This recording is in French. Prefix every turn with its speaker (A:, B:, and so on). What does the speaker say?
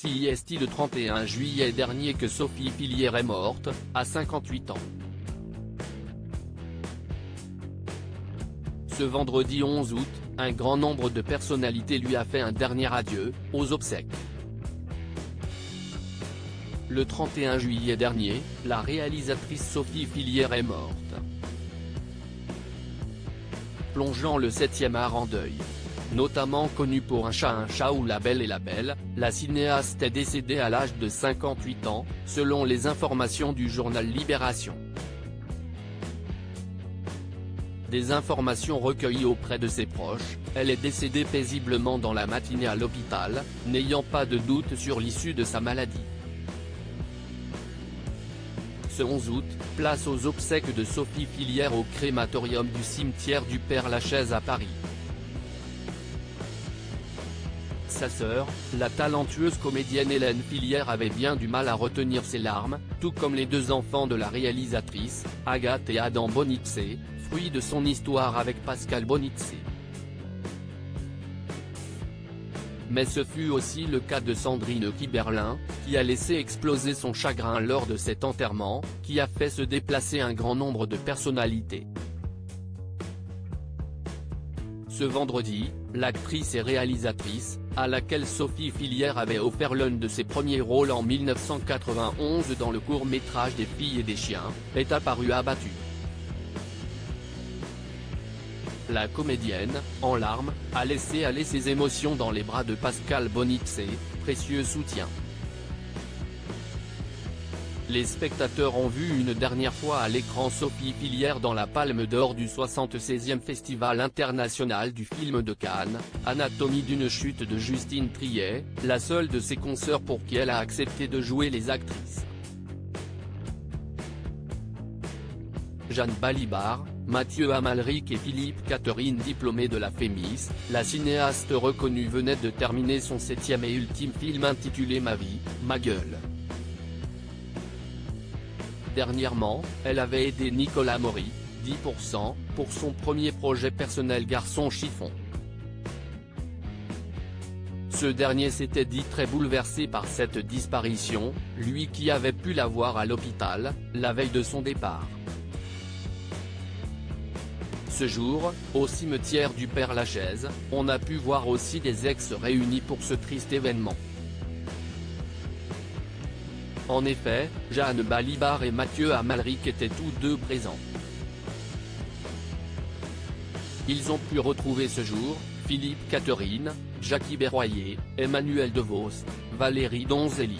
A: Si est le 31 juillet dernier que Sophie Fillière est morte, à 58 ans. Ce vendredi 11 août, un grand nombre de personnalités lui a fait un dernier adieu, aux obsèques. Le 31 juillet dernier, la réalisatrice Sophie Fillière est morte, plongeant le 7e art en deuil. Notamment connue pour Un chat ou La Belle et la Belle, la cinéaste est décédée à l'âge de 58 ans, selon les informations du journal Libération. Des informations recueillies auprès de ses proches, elle est décédée paisiblement dans la matinée à l'hôpital, n'ayant pas de doute sur l'issue de sa maladie. Ce 11 août, place aux obsèques de Sophie Fillière au crématorium du cimetière du Père-Lachaise à Paris. Sa sœur, la talentueuse comédienne Hélène Fillière avait bien du mal à retenir ses larmes, tout comme les deux enfants de la réalisatrice, Agathe et Adam Bonizzi, fruits de son histoire avec Pascal Bonizzi. Mais ce fut aussi le cas de Sandrine Kiberlin, qui a laissé exploser son chagrin lors de cet enterrement, qui a fait se déplacer un grand nombre de personnalités. Ce vendredi, l'actrice et réalisatrice, à laquelle Sophie Fillière avait offert l'un de ses premiers rôles en 1991 dans le court-métrage Des filles et des chiens, est apparue abattue. La comédienne, en larmes, a laissé aller ses émotions dans les bras de Pascal Bonizzi, précieux soutien. Les spectateurs ont vu une dernière fois à l'écran Sophie Fillière dans la Palme d'Or du 76e Festival international du film de Cannes, Anatomie d'une chute de Justine Triet, la seule de ses consoeurs pour qui elle a accepté de jouer les actrices. Jeanne Balibar, Mathieu Amalric et Philippe Catherine diplômés de la FEMIS, la cinéaste reconnue venait de terminer son 7e et ultime film intitulé Ma vie, ma gueule. Dernièrement, elle avait aidé Nicolas Maury, 10%, pour son premier projet personnel Garçon chiffon. Ce dernier s'était dit très bouleversé par cette disparition, lui qui avait pu la voir à l'hôpital, la veille de son départ. Ce jour, au cimetière du Père-Lachaise, on a pu voir aussi des ex réunis pour ce triste événement. En effet, Jeanne Balibar et Mathieu Amalric étaient tous deux présents. Ils ont pu retrouver ce jour, Philippe Catherine, Jackie Berroyer, Emmanuel DeVos, Valérie Donzelli.